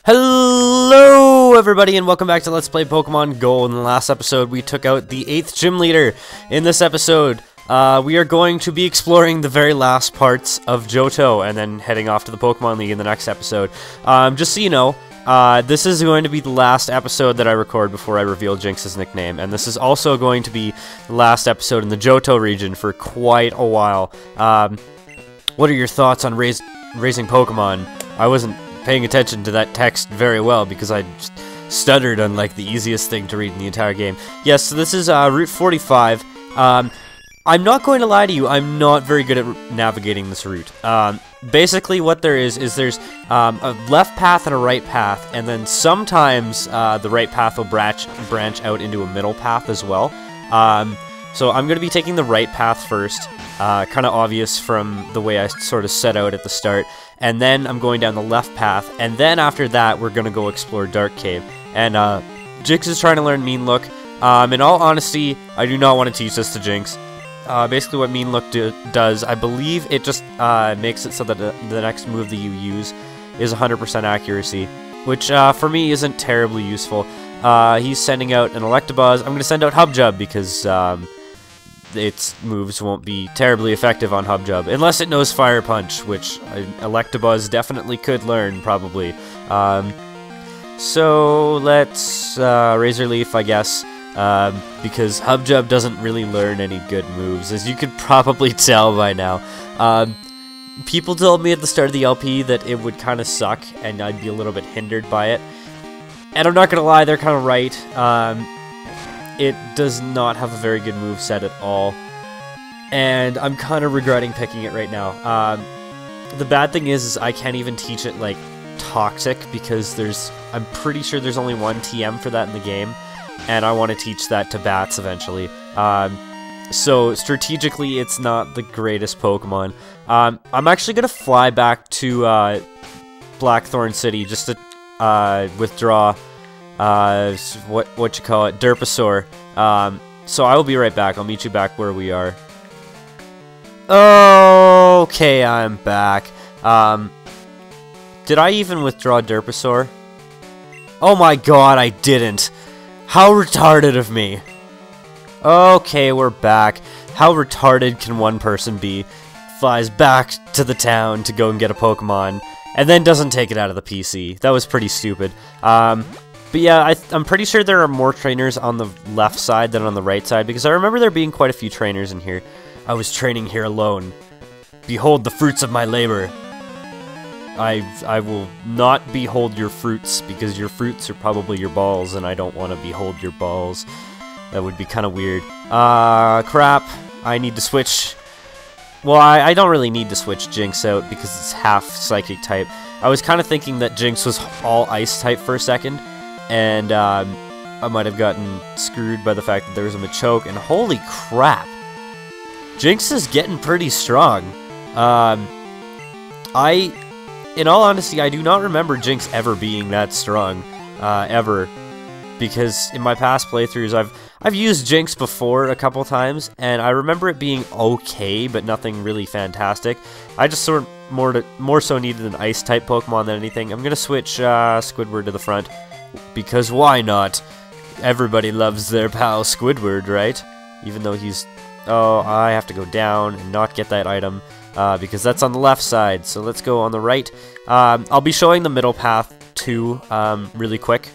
Hello everybody and welcome back to Let's Play Pokemon Go. In the last episode we took out the 8th gym leader. In this episode we are going to be exploring the very last parts of Johto and then heading off to the Pokemon League in the next episode. Just so you know, this is going to be the last episode that I record before I reveal Jinx's nickname, and this is also going to be the last episode in the Johto region for quite a while. What are your thoughts on raising Pokemon? I wasn't paying attention to that text very well because I just stuttered on like the easiest thing to read in the entire game. Yes, so this is Route 45. I'm not going to lie to you, I'm not very good at navigating this route. Basically what there is there's a left path and a right path, and then sometimes the right path will branch out into a middle path as well. So I'm going to be taking the right path first, kind of obvious from the way I sort of set out at the start. And then I'm going down the left path, and then after that we're going to go explore Dark Cave. And Jinx is trying to learn Mean Look. In all honesty, I do not want to teach this to Jinx. Basically what Mean Look does, I believe it just makes it so that the next move that you use is 100% accuracy, which for me isn't terribly useful. He's sending out an Electabuzz. I'm going to send out Hubjub because its moves won't be terribly effective on Hubjub, unless it knows Fire Punch, which Electabuzz definitely could learn, probably. So let's Razor Leaf, I guess, because Hubjub doesn't really learn any good moves, as you could probably tell by now. People told me at the start of the LP that it would kind of suck, and I'd be a little bit hindered by it. And I'm not gonna lie, they're kind of right. It does not have a very good moveset at all, and I'm kind of regretting picking it right now. The bad thing is I can't even teach it, like, Toxic, because I'm pretty sure there's only one TM for that in the game, and I want to teach that to Bats eventually. So strategically, it's not the greatest Pokemon. I'm actually going to fly back to Blackthorn City just to withdraw what you call it, Derpasaur. So I will be right back. I'll meet you back where we are. Okay, I'm back. Did I even withdraw Derpasaur? Oh my god, I didn't. How retarded of me. Okay, we're back. How retarded can one person be? Flies back to the town to go and get a Pokemon, and then doesn't take it out of the PC. That was pretty stupid. But yeah, I'm pretty sure there are more trainers on the left side than on the right side, because I remember there being quite a few trainers in here. I was training here alone. Behold the fruits of my labor. I will not behold your fruits, because your fruits are probably your balls, and I don't want to behold your balls. That would be kind of weird. Crap. I need to switch. Well, I don't really need to switch Jinx out, because it's half Psychic type. I was kind of thinking that Jinx was all Ice type for a second, and I might have gotten screwed by the fact that there was a Machoke, and holy crap! Jinx is getting pretty strong. In all honesty, I do not remember Jinx ever being that strong, ever, because in my past playthroughs, I've used Jinx before a couple times, and I remember it being okay, but nothing really fantastic. I just sort of more so needed an Ice-type Pokemon than anything. I'm gonna switch Squidward to the front, because why not? Everybody loves their pal Squidward, right? Even though he's... Oh, I have to go down and not get that item, because that's on the left side, so let's go on the right. I'll be showing the middle path, too, really quick.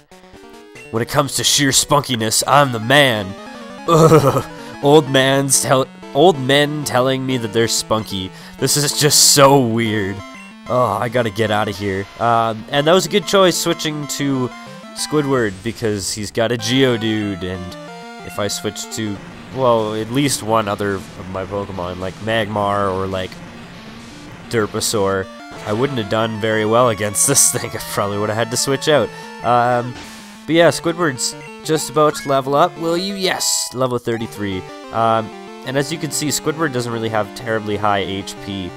When it comes to sheer spunkiness, I'm the man. Ugh. Old men telling me that they're spunky. This is just so weird. Oh, I gotta get out of here. And that was a good choice, switching to Squidward, because he's got a Geodude, and if I switch to, well, at least one other of my Pokemon, like Magmar or like Derpasaur, I wouldn't have done very well against this thing. I probably would have had to switch out. But yeah, Squidward's just about to level up. Will you? Yes! Level 33. And as you can see, Squidward doesn't really have terribly high HP.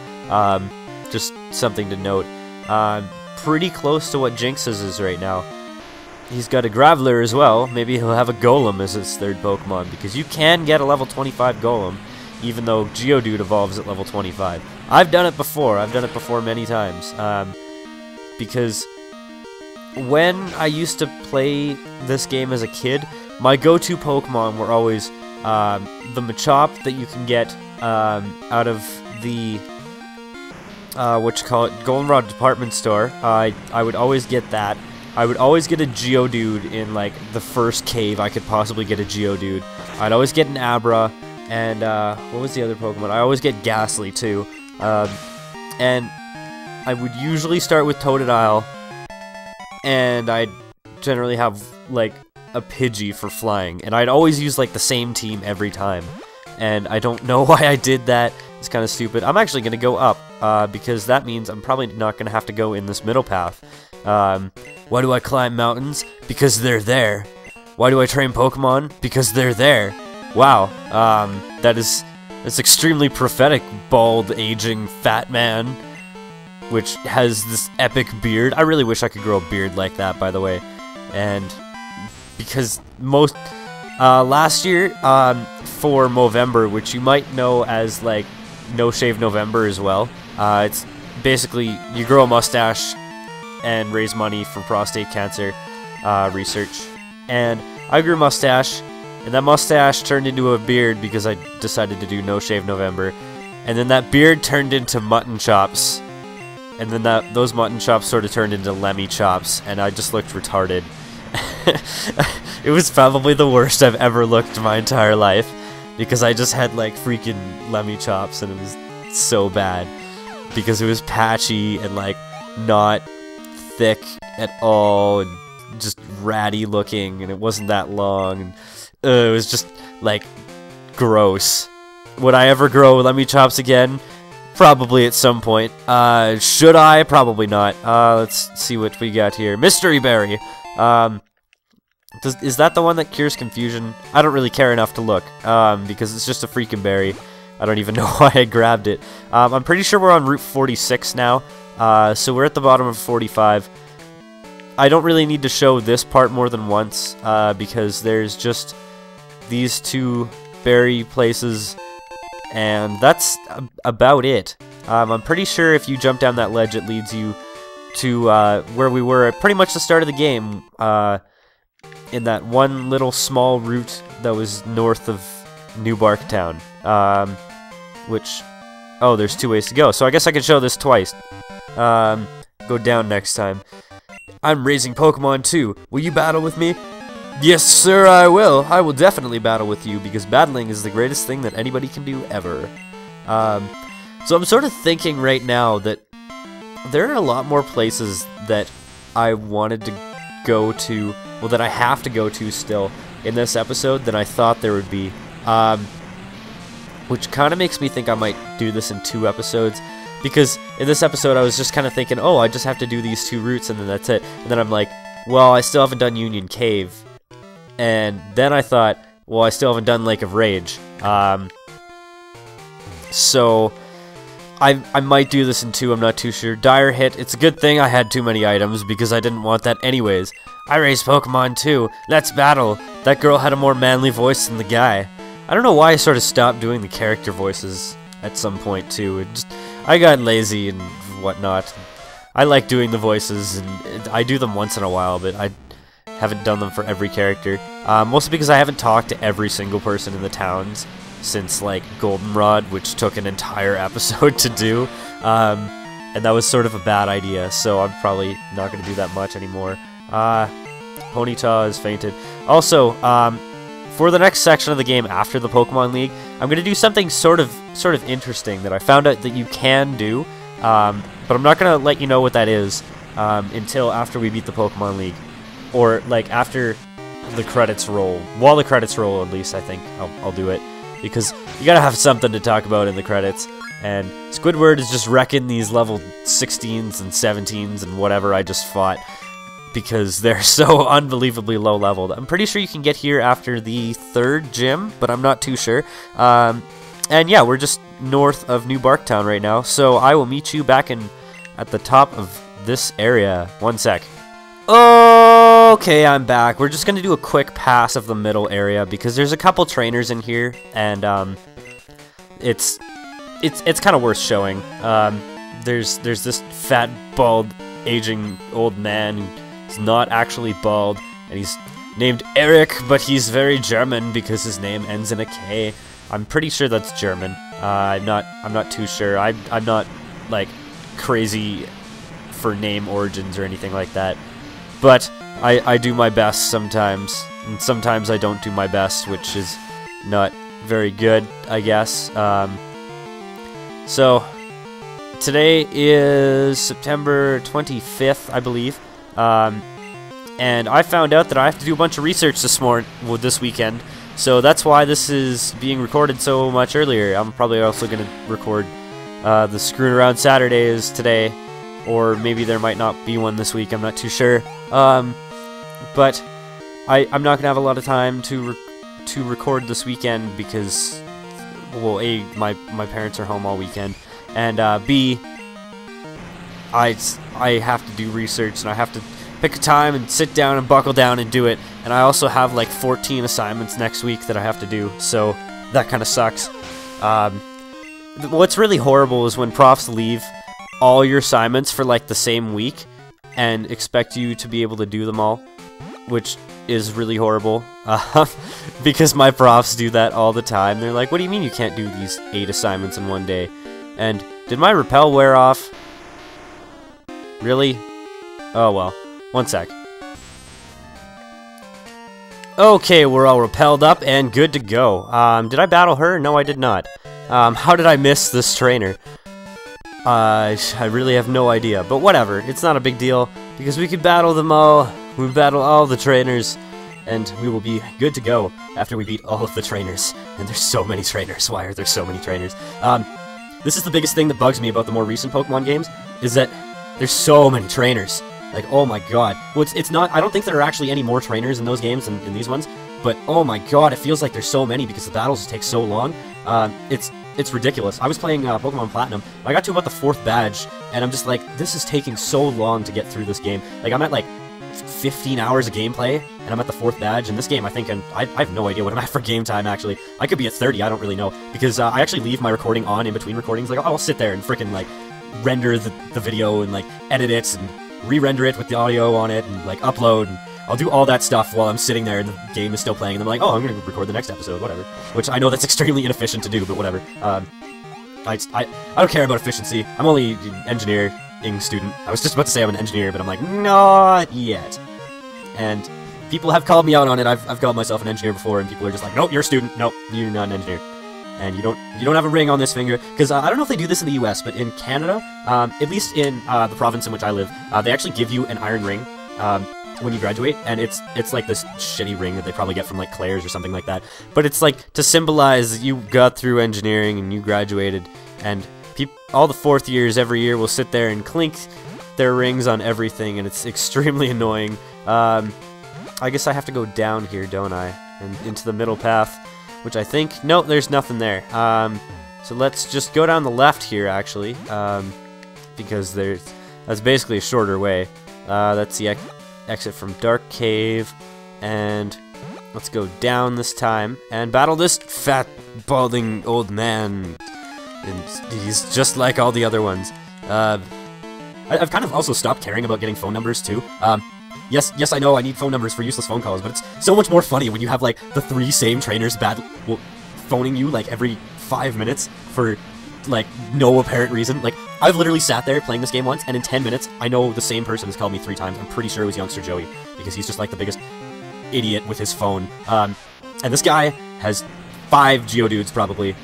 Just something to note. Pretty close to what Jinx's is right now. He's got a Graveler as well. Maybe he'll have a Golem as his third Pokemon, because you can get a level 25 Golem, even though Geodude evolves at level 25. I've done it before. I've done it before many times. Because when I used to play this game as a kid, my go-to Pokemon were always the Machop that you can get out of the Goldenrod department store. I would always get that. I would always get a Geodude in like the first cave I could possibly get a Geodude. I'd always get an Abra, and what was the other Pokemon? I always get Ghastly too. And I would usually start with Totodile, and I'd generally have like a Pidgey for flying, and I'd always use like the same team every time. And I don't know why I did that. It's kind of stupid. I'm actually going to go up, because that means I'm probably not going to have to go in this middle path. Why do I climb mountains? Because they're there. Why do I train Pokemon? Because they're there. Wow, that's extremely prophetic, bald, aging, fat man, which has this epic beard. I really wish I could grow a beard like that, by the way. And because last year, for Movember, which you might know as like No Shave November as well, it's basically you grow a mustache and raise money for prostate cancer research. And I grew a mustache, and that mustache turned into a beard because I decided to do No Shave November. And then that beard turned into mutton chops, and then those mutton chops sort of turned into Lemmy chops, and I just looked retarded. It was probably the worst I've ever looked in my entire life, because I just had like freaking Lemmy chops, and it was so bad because it was patchy and like not thick at all, and just ratty looking, and it wasn't that long, and it was just like gross. Would I ever grow Lemmy chops again? Probably at some point. Should I? Probably not. Let's see what we got here. Mystery Berry. Is that the one that cures confusion? I don't really care enough to look, because it's just a freaking berry. I don't even know why I grabbed it. I'm pretty sure we're on Route 46 now, so we're at the bottom of 45. I don't really need to show this part more than once, because there's just these two berry places, and that's about it. I'm pretty sure if you jump down that ledge, it leads you to where we were at pretty much the start of the game, in that one little small route that was north of New Bark Town, which, oh, there's two ways to go, so I guess I could show this twice. Go down next time. I'm raising Pokemon too. Will you battle with me? Yes, sir, I will. I will definitely battle with you, because battling is the greatest thing that anybody can do ever. So I'm sort of thinking right now that there are a lot more places that I wanted to go to, well, that I have to go to still in this episode than I thought there would be. Which kind of makes me think I might do this in 2 episodes. Because in this episode, I was just kind of thinking, oh, I just have to do these 2 routes and then that's it. And then I'm like, well, I still haven't done Union Cave. And then I thought, well, I still haven't done Lake of Rage. So I might do this in 2, I'm not too sure. Dire Hit, it's a good thing I had too many items because I didn't want that anyways. I raised Pokemon too. Let's battle. That girl had a more manly voice than the guy. I don't know why I sort of stopped doing the character voices at some point too. I got lazy and whatnot. I like doing the voices, and I do them once in a while, but I haven't done them for every character. Mostly because I haven't talked to every single person in the towns since, like, Goldenrod, which took an entire episode to do. And that was sort of a bad idea, so I'm probably not going to do that much anymore. Ponyta has fainted. Also, for the next section of the game after the Pokemon League, I'm going to do something sort of interesting that I found out that you can do, but I'm not going to let you know what that is until after we beat the Pokemon League, or like after the credits roll. While the credits roll, at least, I think I'll do it, because you gotta have something to talk about in the credits, and Squidward is just wrecking these level 16s and 17s and whatever I just fought, because they're so unbelievably low leveled. I'm pretty sure you can get here after the 3rd gym, but I'm not too sure. And yeah, we're just north of New Barktown right now, so I will meet you back at the top of this area. 1 sec. Okay, I'm back. We're just gonna do a quick pass of the middle area because there's a couple trainers in here, and it's kind of worth showing. There's this fat, bald, aging old man who He's not actually bald, and he's named Eric, but he's very German because his name ends in a K. I'm pretty sure that's German. I'm not too sure. I'm not like crazy for name origins or anything like that. But I do my best sometimes, and sometimes I don't do my best, which is not very good, I guess. So today is September 25th, I believe. And I found out that I have to do a bunch of research this weekend, so that's why this is being recorded so much earlier. I'm probably also going to record the Screwing Around Saturdays today, or maybe there might not be one this week, I'm not too sure. But I'm not going to have a lot of time to record this weekend because, well, A, my parents are home all weekend, and B, I have to do research, and I have to pick a time and sit down and buckle down and do it. And I also have like 14 assignments next week that I have to do, so that kind of sucks. What's really horrible is when profs leave all your assignments for like the same week and expect you to be able to do them all, which is really horrible, because my profs do that all the time. They're like, what do you mean you can't do these 8 assignments in one day? And did my rappel wear off? Really? Oh well. One sec. Okay, we're all rappelled up and good to go. Did I battle her? No, I did not. How did I miss this trainer? I really have no idea, but whatever. It's not a big deal, because we can battle them all. We battle all the trainers, and we will be good to go after we beat all of the trainers. And there's so many trainers. Why are there so many trainers? This is the biggest thing that bugs me about the more recent Pokemon games, is that there's so many trainers. Like, oh my god. Well, it's not, I don't think there are actually any more trainers in those games than in these ones, but oh my god, it feels like there's so many because the battles take so long. It's ridiculous. I was playing Pokemon Platinum, I got to about the 4th badge, and I'm just like, this is taking so long to get through this game. Like, I'm at like 15 hours of gameplay, and I'm at the 4th badge, and this game, I think, I have no idea what I'm at for game time, actually. I could be at 30, I don't really know, because I actually leave my recording on in between recordings. Like, I'll sit there and frickin' like, render the video and like, edit it, and re-render it with the audio on it, and like upload, and I'll do all that stuff while I'm sitting there and the game is still playing, and I'm like, oh, I'm gonna record the next episode, whatever. Which I know that's extremely inefficient to do, but whatever. I don't care about efficiency. I'm only an engineering student. I was just about to say I'm an engineer, but I'm like, not yet. And people have called me out on it. I've called myself an engineer before, and people are just like, nope, you're a student. Nope, you're not an engineer. And you don't have a ring on this finger, because I don't know if they do this in the US, but in Canada, at least in the province in which I live, they actually give you an iron ring when you graduate, and it's like this shitty ring that they probably get from like Claire's or something like that. But it's like to symbolize that you got through engineering and you graduated, and all the 4th years every year will sit there and clink their rings on everything, and it's extremely annoying. I guess I have to go down here, don't I? And into the middle path. Which I think, no, there's nothing there. So let's just go down the left here, actually, because that's basically a shorter way. That's the exit from Dark Cave, and let's go down this time and battle this fat, balding old man. And he's just like all the other ones. I've kind of also stopped caring about getting phone numbers too. Yes, I know I need phone numbers for useless phone calls, but it's so much more funny when you have, like, the 3 same trainers phoning you, like, every 5 minutes for, like, no apparent reason. Like, I've literally sat there playing this game once, and in 10 minutes, I know the same person has called me 3 times. I'm pretty sure it was Youngster Joey, because he's just, like, the biggest idiot with his phone. And this guy has 5 Geodudes, probably,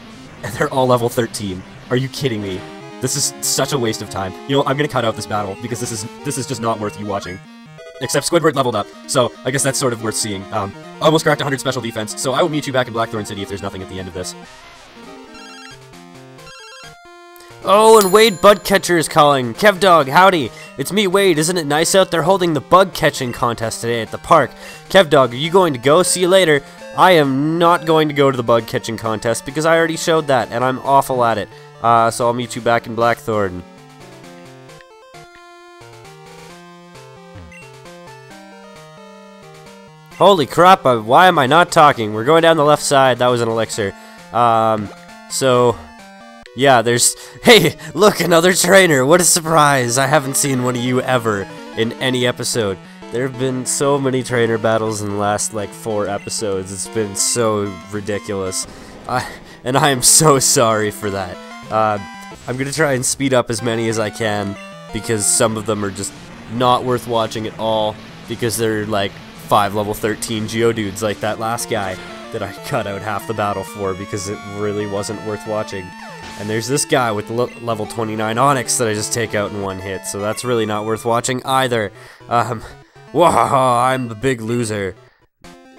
and they're all level 13. Are you kidding me? This is such a waste of time. You know, I'm gonna cut out this battle, because this is just not worth you watching. Except Squidward leveled up, so I guess that's sort of worth seeing. Almost cracked 100 special defense, so I will meet you back in Blackthorn City if there's nothing at the end of this. Oh, and Wade Budcatcher is calling. Kevdog, howdy. It's me, Wade. Isn't it nice out there holding the bug catching contest today at the park? Kevdog, are you going to go? See you later. I am not going to go to the bug catching contest because I already showed that, and I'm awful at it. So I'll meet you back in Blackthorn. Holy crap, why am I not talking? We're going down the left side. That was an elixir. So, yeah, there's... Hey, look, another trainer. What a surprise. I haven't seen one of you ever in any episode. There have been so many trainer battles in the last, like, 4 episodes. It's been so ridiculous. And I am so sorry for that. I'm gonna try and speed up as many as I can, because some of them are just not worth watching at all, because they're, like, 5 level 13 Geodudes, like that last guy that I cut out half the battle for, because it really wasn't worth watching. And there's this guy with level 29 Onix that I just take out in one hit, so that's really not worth watching either. Whoa, I'm the big loser.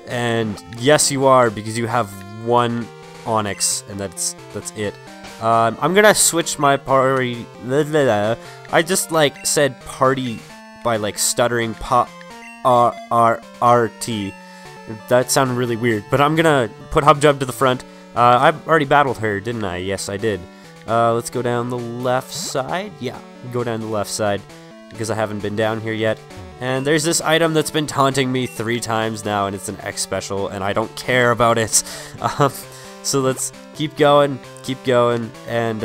And yes, you are, because you have 1 Onix, and that's it. I'm gonna switch my party. I just, like, said party by, like, stuttering RT. That sounded really weird, but I'm gonna put Hubjub to the front. I already battled her, didn't I? Yes, I did. Let's go down the left side. Yeah, go down the left side, because I haven't been down here yet. And there's this item that's been taunting me 3 times now, and it's an X special, and I don't care about it. So let's keep going, and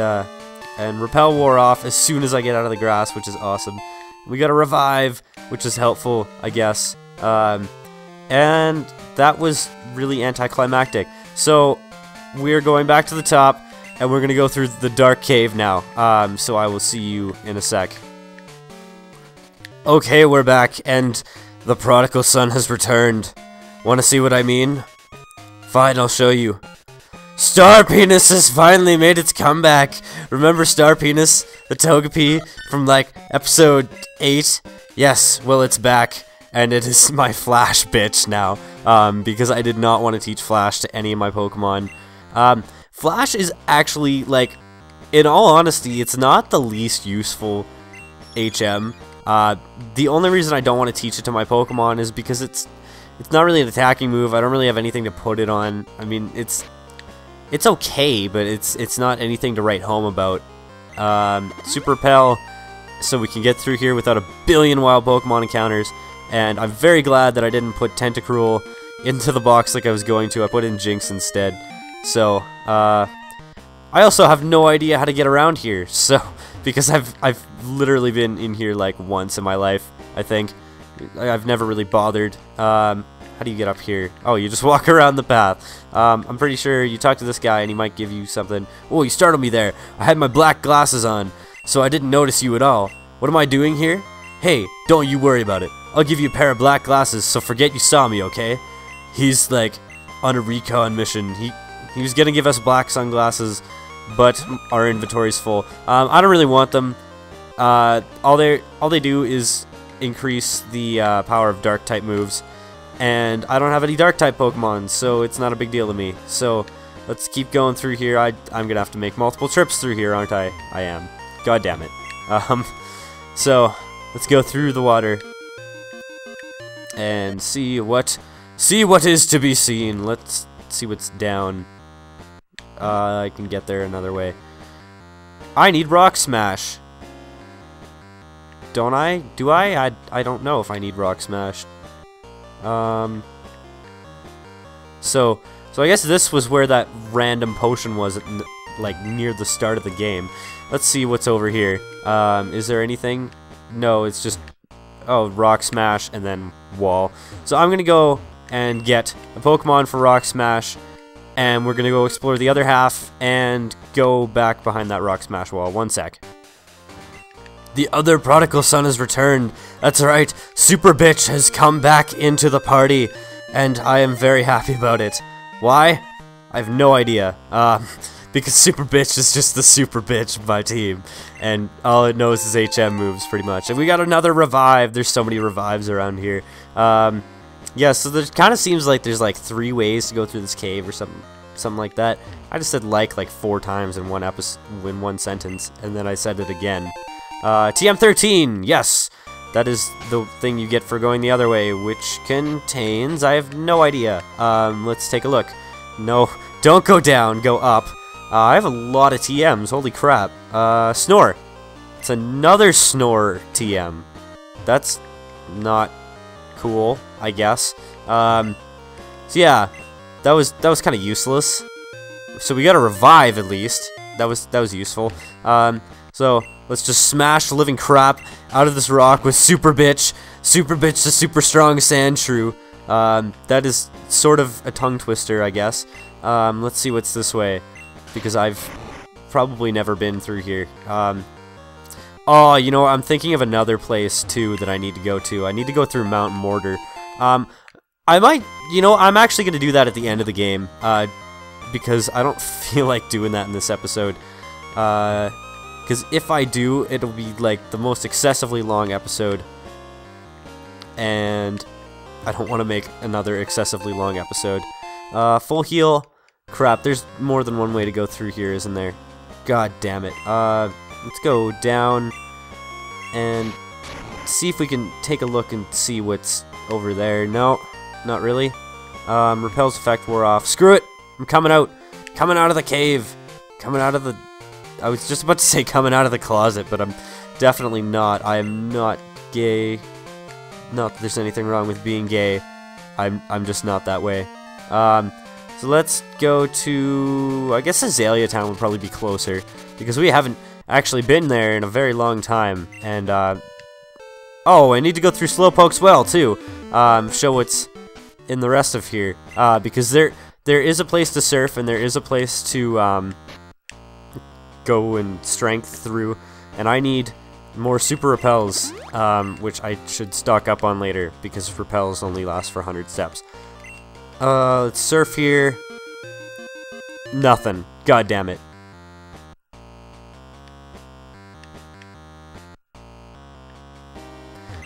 Repel wore off as soon as I get out of the grass, which is awesome. We got a revive, which is helpful, I guess. And that was really anticlimactic. So we're going back to the top, and we're gonna go through the dark cave now. So I will see you in a sec. Okay, we're back, and the prodigal son has returned. Wanna see what I mean? Fine, I'll show you. Star Penis has finally made its comeback. Remember Star Penis, the Togepi from, like, episode 8? Yes, well, it's back, and it is my Flash bitch now, because I did not want to teach Flash to any of my Pokemon. Flash is actually, like, in all honesty, it's not the least useful HM. The only reason I don't want to teach it to my Pokemon is because it's not really an attacking move. I don't really have anything to put it on. I mean, it's okay, but it's not anything to write home about. Super Repel, so we can get through here without a billion wild Pokemon encounters. And I'm very glad that I didn't put Tentacruel into the box like I was going to. I put in Jinx instead. So, I also have no idea how to get around here. So, because I've literally been in here like once in my life, I think. I've never really bothered. How do you get up here? Oh, you just walk around the path. I'm pretty sure you talk to this guy and he might give you something. Oh, you startled me there. I had my black glasses on, so I didn't notice you at all. What am I doing here? Hey, don't you worry about it. I'll give you a pair of black glasses, so forget you saw me, okay? He's, like, on a recon mission. He was gonna give us black sunglasses, but our inventory's full. I don't really want them. All they do is increase the power of dark type moves, and I don't have any dark type Pokemon, so it's not a big deal to me. So let's keep going through here. I'm gonna have to make multiple trips through here, aren't I? I am. God damn it. So let's go through the water and see what is to be seen. Let's see what's down. I can get there another way. I need Rock Smash. Don't I? Do I? I don't know if I need Rock Smash. So I guess this was where that random potion was, like, near the start of the game. Let's see what's over here. Is there anything? No, it's just, oh, Rock Smash and then Wall. So I'm gonna go and get a Pokemon for Rock Smash, and we're gonna go explore the other half and go back behind that Rock Smash wall. One sec. The other prodigal son has returned. That's right, Super Bitch has come back into the party, and I am very happy about it. Why? I have no idea. Because Super Bitch is just the Super Bitch of my team, and all it knows is HM moves, pretty much. And we got another revive. There's so many revives around here. Yeah, so there kind of seems like there's like 3 ways to go through this cave or something like that. I just said like 4 times in one sentence, and then I said it again. TM13, yes, that is the thing you get for going the other way, which contains, I have no idea. Let's take a look. No, don't go down, go up. I have a lot of TMs, holy crap. Snore. It's another Snore TM. That's not cool, I guess. So yeah, that was kind of useless. So we got a revive at least. That was useful. So let's just smash the living crap out of this rock with Super Bitch. Super bitch to super strong sand shrew. That is sort of a tongue twister, I guess. Let's see what's this way, because I've probably never been through here. Oh, you know, I'm thinking of another place too that I need to go to. I need to go through Mount Mortar. I might, you know, I'm actually going to do that at the end of the game, because I don't feel like doing that in this episode. Because if I do, it'll be like the most excessively long episode, and I don't want to make another excessively long episode. Full heal. Crap, there's more than one way to go through here, isn't there? God damn it. Let's go down and see if we can take a look and see what's over there. No, not really. Repel's effect wore off. Screw it! I'm coming out. Coming out of the cave. Coming out of the... I was just about to say coming out of the closet, but I'm definitely not. I am not gay. Not that there's anything wrong with being gay. I'm just not that way. So let's go to... I guess Azalea Town would probably be closer, because we haven't actually been there in a very long time. And, oh, I need to go through Slowpoke's Well, too. Show what's in the rest of here. Because there is a place to surf, and there is a place to, go and strength through. And I need more super repels, which I should stock up on later, because repels only last for 100 steps. Let's surf here. Nothing. God damn it.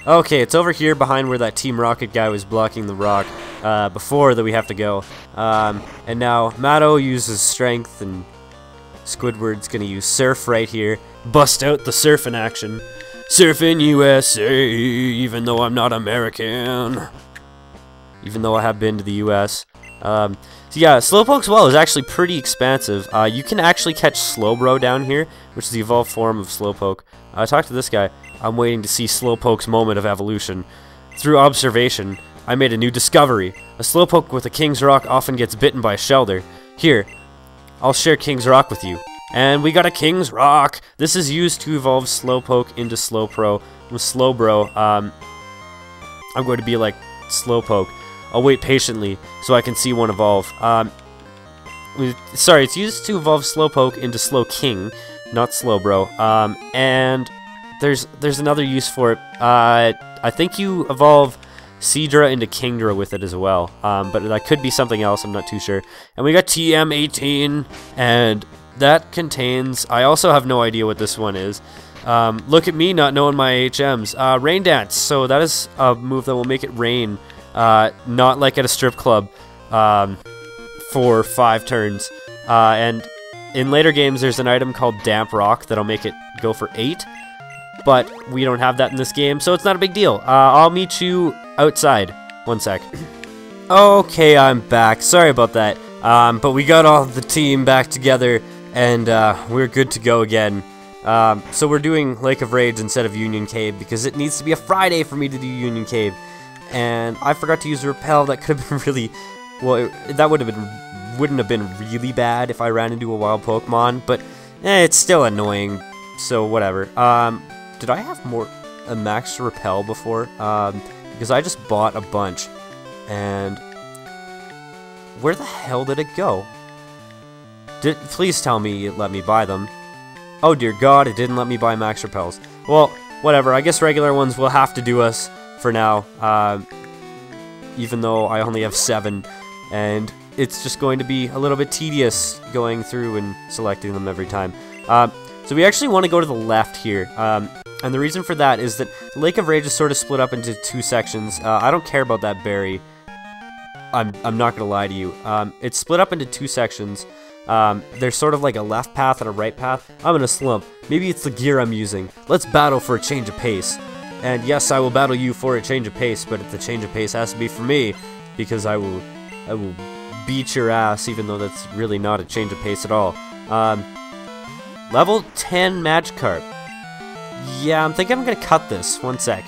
Okay, it's over here behind where that Team Rocket guy was blocking the rock before that we have to go. And now Matto uses strength, and Squidward's gonna use surf right here. Bust out the surfing action. Surfing USA, even though I'm not American. Even though I have been to the US. So yeah, Slowpoke's Well is actually pretty expansive. You can actually catch Slowbro down here, which is the evolved form of Slowpoke. Talk to this guy. I'm waiting to see Slowpoke's moment of evolution. Through observation, I made a new discovery. A Slowpoke with a King's Rock often gets bitten by a Shelder. Here, I'll share King's Rock with you. And we got a King's Rock! This is used to evolve Slowpoke into Slowbro. With Slowbro, I'm going to be like Slowpoke. I'll wait patiently so I can see one evolve. Sorry, it's used to evolve Slowpoke into Slowking, not Slowbro. And there's another use for it. I think you evolve Seadra into Kingdra with it as well. But that could be something else, I'm not too sure. And we got TM18, and that contains... I also have no idea what this one is. Look at me not knowing my HMs. Rain Dance, so that is a move that will make it rain. Not like at a strip club, for 5 turns. And in later games, there's an item called Damp Rock that'll make it go for 8. But we don't have that in this game, so it's not a big deal. I'll meet you outside. One sec. Okay, I'm back. Sorry about that. But we got all the team back together, and we're good to go again. So we're doing Lake of Rage instead of Union Cave, because it needs to be a Friday for me to do Union Cave. And I forgot to use Repel. That could have been really... Well, that wouldn't have been really bad if I ran into a wild Pokemon, but it's still annoying, so whatever. Did I have a max Repel before? Because I just bought a bunch, and where the hell did it go? Please tell me it let me buy them. Oh dear God, it didn't let me buy max Repels. Well, whatever, I guess regular ones will have to do us for now, even though I only have 7, and it's just going to be a little bit tedious going through and selecting them every time. So we actually want to go to the left here, and the reason for that is that the Lake of Rage is sort of split up into 2 sections. I don't care about that berry. I'm not gonna lie to you. It's split up into 2 sections. There's sort of like a left path and a right path. I'm in a slump. Maybe it's the gear I'm using. Let's battle for a change of pace. And yes, I will battle you for a change of pace, but the change of pace has to be for me, because I will beat your ass, even though that's really not a change of pace at all. Level 10 Magikarp. Yeah, I'm thinking I'm gonna cut this. One sec.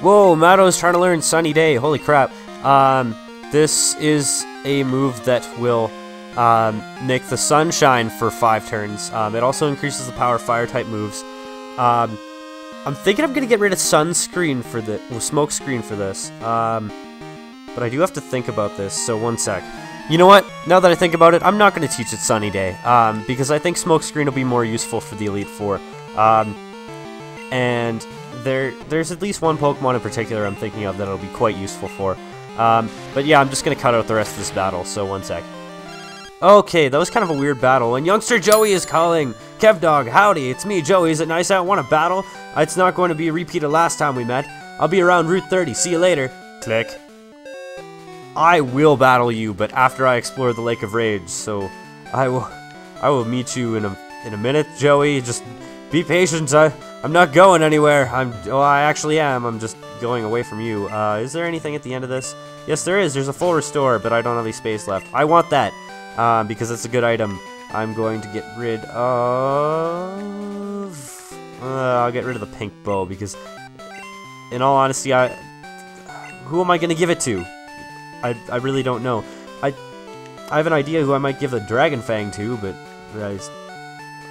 Whoa, Matto's trying to learn Sunny Day. Holy crap. This is a move that will make the sun shine for 5 turns. It also increases the power of fire-type moves. I'm thinking I'm going to get rid of sunscreen for the smoke screen for this. But I do have to think about this, so one sec. You know what? Now that I think about it, I'm not going to teach it Sunny Day, because I think smoke screen will be more useful for the Elite Four. And there's at least one Pokemon in particular I'm thinking of that it'll be quite useful for. But yeah, I'm just going to cut out the rest of this battle, so one sec. Okay, that was kind of a weird battle, and youngster Joey is calling. Kevdog, howdy, it's me, Joey. Is it nice out? Want a battle? It's not going to be a repeat of last time we met. I'll be around Route 30. See you later. Click. I will battle you, but after I explore the Lake of Rage, so I will meet you in a minute, Joey. Just be patient. I'm not going anywhere. I actually am. I'm just going away from you. Is there anything at the end of this? Yes, there is. There's a full restore, but I don't have any space left. I want that. Because it's a good item. I'm going to get rid of... I'll get rid of the pink bow, because in all honesty, who am I going to give it to? I really don't know. I have an idea who I might give the Dragon Fang to, but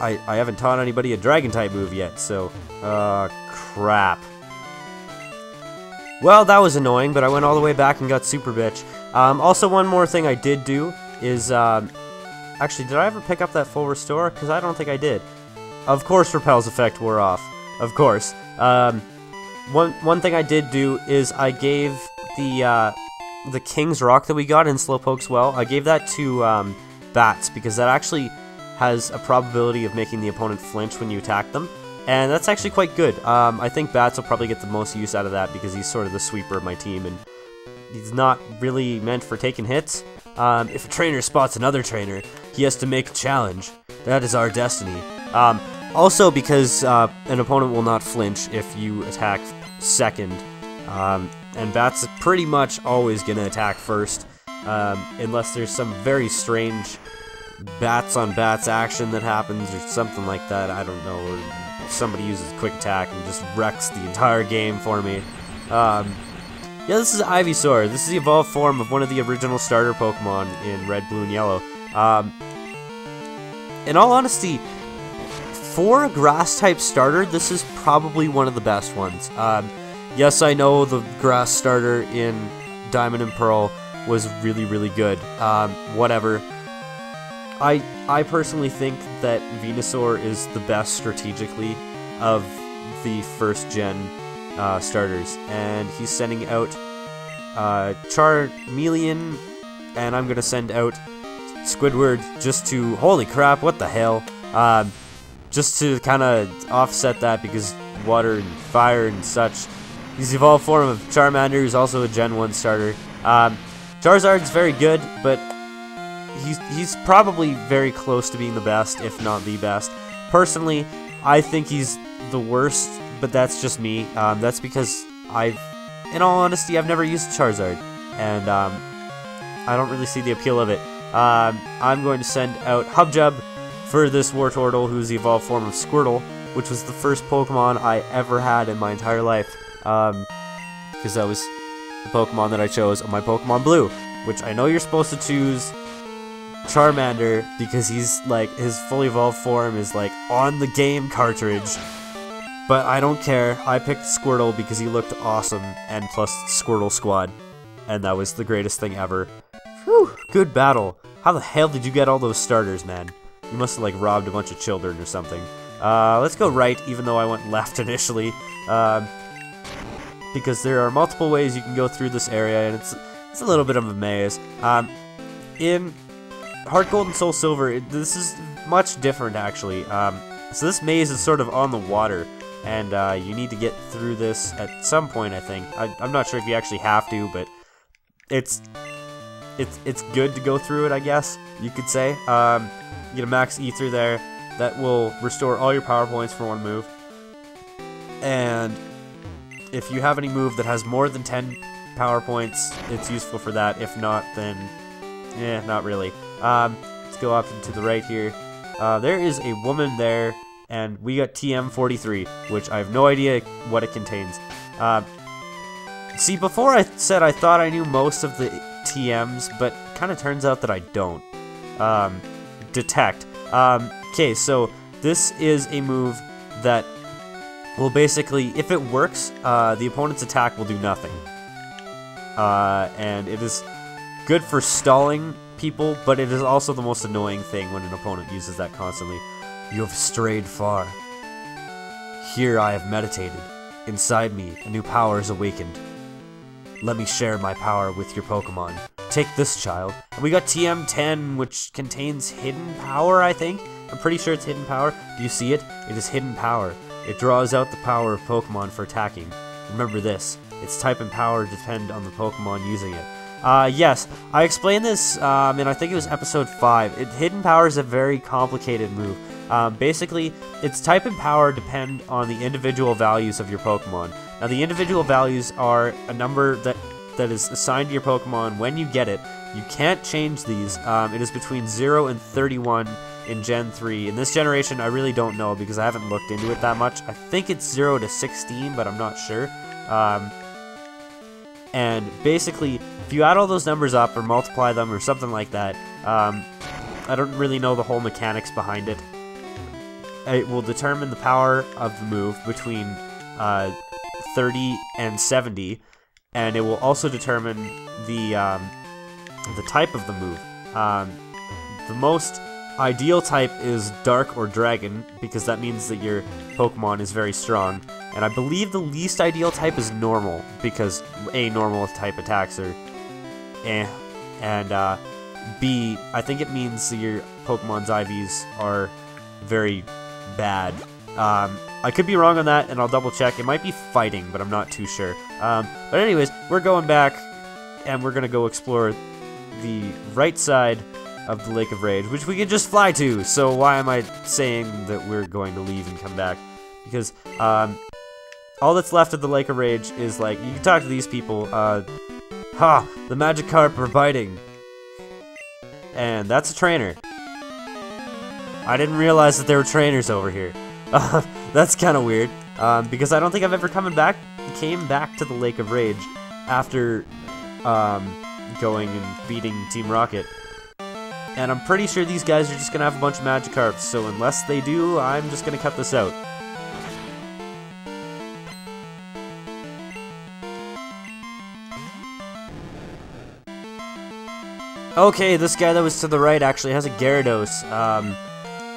I haven't taught anybody a Dragon-type move yet, so... crap. Well, that was annoying, but I went all the way back and got Super Bitch. Also, one more thing I did do is, actually, did I ever pick up that full restore? Because I don't think I did. Of course, Repel's effect wore off. Of course. One thing I did do is I gave the King's Rock that we got in Slowpoke's Well, I gave that to Bats, because that actually has a probability of making the opponent flinch when you attack them. And that's actually quite good. I think Bats will probably get the most use out of that, because he's sort of the sweeper of my team, and he's not really meant for taking hits. If a trainer spots another trainer, he has to make a challenge. That is our destiny. Also, because an opponent will not flinch if you attack second, and Bats is pretty much always going to attack first, unless there's some very strange Bats on Bats action that happens, or something like that, I don't know, or somebody uses quick attack and just wrecks the entire game for me. Yeah, this is Ivysaur. This is the evolved form of one of the original starter Pokemon in Red, Blue, and Yellow. In all honesty, for a Grass-type starter, this is probably one of the best ones. Yes, I know the Grass starter in Diamond and Pearl was really, really good. Whatever. I personally think that Venusaur is the best strategically of the first-gen starters, and he's sending out Charmeleon, and I'm gonna send out Squidward just to, holy crap, what the hell, just to kind of offset that, because water and fire and such. He's the evolved form of Charmander, who's also a Gen 1 starter. Charizard's very good, but he's probably very close to being the best, if not the best. Personally, I think he's the worst, but that's just me. That's because in all honesty, I've never used Charizard, and I don't really see the appeal of it. I'm going to send out Hubjub for this Wartortle, who's the evolved form of Squirtle, which was the first Pokemon I ever had in my entire life, because that was the Pokemon that I chose on my Pokemon Blue, which I know you're supposed to choose Charmander, because he's like, his fully evolved form is like on the game cartridge, but I don't care. I picked Squirtle because he looked awesome, and plus Squirtle Squad, and that was the greatest thing ever. Whew, good battle. How the hell did you get all those starters, man? You must have like robbed a bunch of children or something. Let's go right, even though I went left initially, because there are multiple ways you can go through this area, and it's a little bit of a maze. In Heart Gold and Soul Silver, this is much different, actually. So this maze is sort of on the water, and you need to get through this at some point, I think. I'm not sure if you actually have to, but it's good to go through it, I guess, you could say. You get a max Ether there. That will restore all your power points for one move. And if you have any move that has more than 10 power points, it's useful for that. If not, then not really. Let's go up to the right here. There is a woman there, and we got TM43, which I have no idea what it contains. See, before I said I thought I knew most of the TMs, but kind of turns out that I don't. Detect. Okay, so this is a move that will basically, if it works, the opponent's attack will do nothing. And it is good for stalling people, but it is also the most annoying thing when an opponent uses that constantly. You have strayed far. Here I have meditated. Inside me, a new power is awakened. Let me share my power with your Pokemon. Take this, child. And we got TM10, which contains hidden power, I think. I'm pretty sure it's hidden power. Do you see it? It is hidden power. It draws out the power of Pokemon for attacking. Remember this. Its type and power depend on the Pokemon using it. Yes, I explained this, and I think it was episode 5. Hidden power is a very complicated move. Basically, its type and power depend on the individual values of your Pokemon. Now, the individual values are a number that is assigned to your Pokemon when you get it. You can't change these. It is between 0 and 31 in Gen 3. In this generation, I really don't know because I haven't looked into it that much. I think it's 0 to 16, but I'm not sure. And basically, if you add all those numbers up or multiply them or something like that, I don't really know the whole mechanics behind it. It will determine the power of the move between 30 and 70, and it will also determine the type of the move. The most ideal type is Dark or Dragon, because that means that your Pokemon is very strong. And I believe the least ideal type is Normal, because A, normal type attacks are eh, and B, I think it means that your Pokemon's IVs are very bad. I could be wrong on that, and I'll double check. It might be fighting, but I'm not too sure. But anyways, we're going back, and we're gonna go explore the right side of the Lake of Rage, which we can just fly to. So why am I saying that we're going to leave and come back? Because all that's left of the Lake of Rage is, like, you can talk to these people. Ha! The Magikarp are biting. And that's a trainer. I didn't realize that there were trainers over here. That's kind of weird. Because I don't think I've ever came back to the Lake of Rage after going and beating Team Rocket. And I'm pretty sure these guys are just gonna have a bunch of Magikarps, so unless they do, I'm just gonna cut this out. Okay, this guy that was to the right actually has a Gyarados,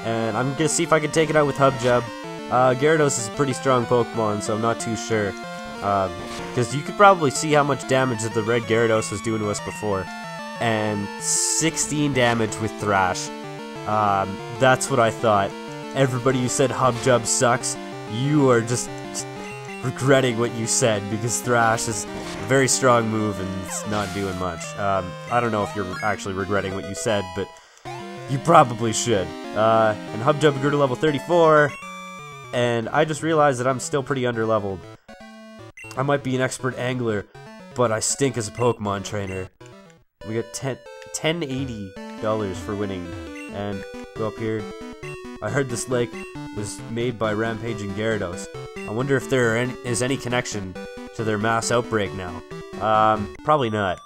and I'm gonna see if I can take it out with Hubjub. Gyarados is a pretty strong Pokemon, so I'm not too sure. Because you could probably see how much damage that the red Gyarados was doing to us before. And 16 damage with Thrash. That's what I thought. Everybody who said Hubjub sucks, you are just regretting what you said, because Thrash is a very strong move and it's not doing much. I don't know if you're actually regretting what you said, but you probably should. And Hubjub grew to level 34, and I just realized that I'm still pretty underleveled. I might be an expert angler, but I stink as a Pokemon trainer. We got $1080 for winning, and go up here. I heard this lake was made by rampaging Gyarados. I wonder if there is any connection to their mass outbreak now. Probably not.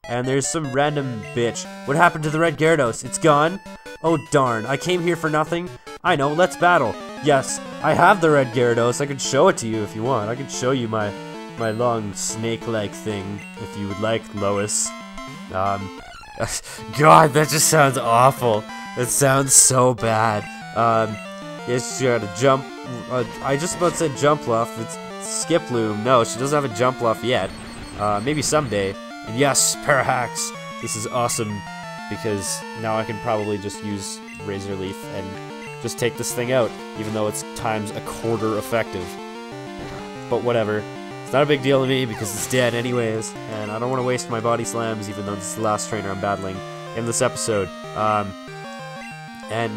And there's some random bitch. What happened to the red Gyarados? It's gone? Oh darn, I came here for nothing? I know, let's battle. Yes, I have the red Gyarados. I can show it to you if you want. I can show you my long snake-like thing, if you would like, Lois. God, that just sounds awful. It sounds so bad. Yes, you gotta jump. I just about said Jumpluff. It's Skiploom. No, she doesn't have a Jumpluff yet. Maybe someday. And yes, Parahax. This is awesome, because now I can probably just use Razor Leaf and just take this thing out, even though it's times a quarter effective. But whatever. It's not a big deal to me because it's dead anyways, and I don't want to waste my body slams, even though this is the last trainer I'm battling in this episode. And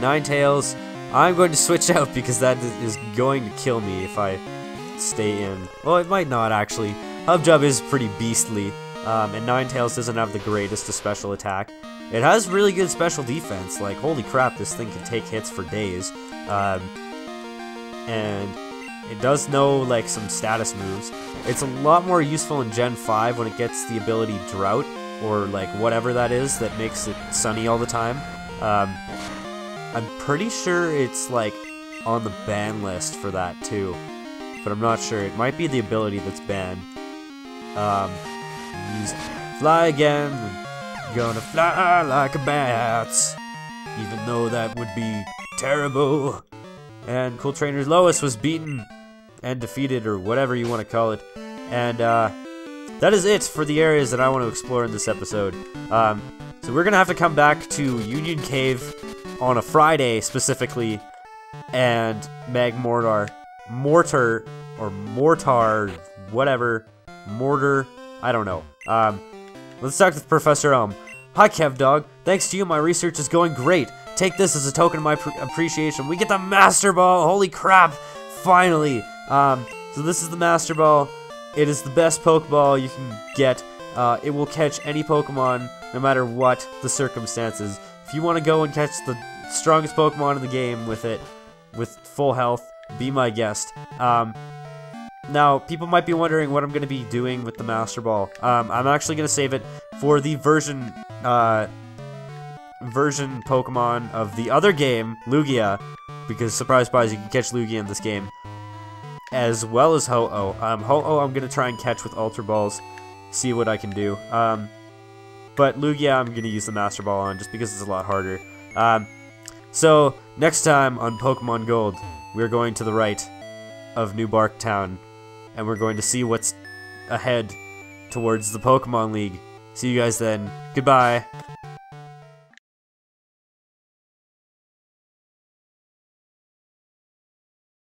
Ninetales, I'm going to switch out because that is going to kill me if I stay in. Well, it might not actually. Hubjub is pretty beastly, and Ninetales doesn't have the greatest of special attack. It has really good special defense, like holy crap, this thing can take hits for days. And it does know, like, some status moves. It's a lot more useful in Gen 5 when it gets the ability Drought, or like whatever that is that makes it sunny all the time. I'm pretty sure it's like on the ban list for that too, but I'm not sure. It might be the ability that's banned. Use fly again, gonna fly like a bat, even though that would be terrible. And Cool Trainer's Lois was beaten and defeated, or whatever you want to call it. And that is it for the areas that I want to explore in this episode. So we're gonna have to come back to Union Cave on a Friday specifically, and Mag Mortar, whatever, Mortar, I don't know. Let's talk with Professor Elm. Hi, Kev Dog. Thanks to you, my research is going great. Take this as a token of my appreciation. We get the Master Ball. Holy crap! Finally. So this is the Master Ball. It is the best Pokeball you can get. It will catch any Pokemon, no matter what the circumstances. If you want to go and catch the strongest Pokemon in the game with it, with full health, be my guest. Now, people might be wondering what I'm going to be doing with the Master Ball. I'm actually going to save it for the version Pokemon of the other game, Lugia, because surprise, surprise, you can catch Lugia in this game, as well as Ho-Oh. Ho-Oh I'm going to try and catch with Ultra Balls, see what I can do. But Lugia I'm going to use the Master Ball on, just because it's a lot harder. So, next time on Pokemon Gold, we're going to the right of New Bark Town, and we're going to see what's ahead towards the Pokemon League. See you guys then. Goodbye.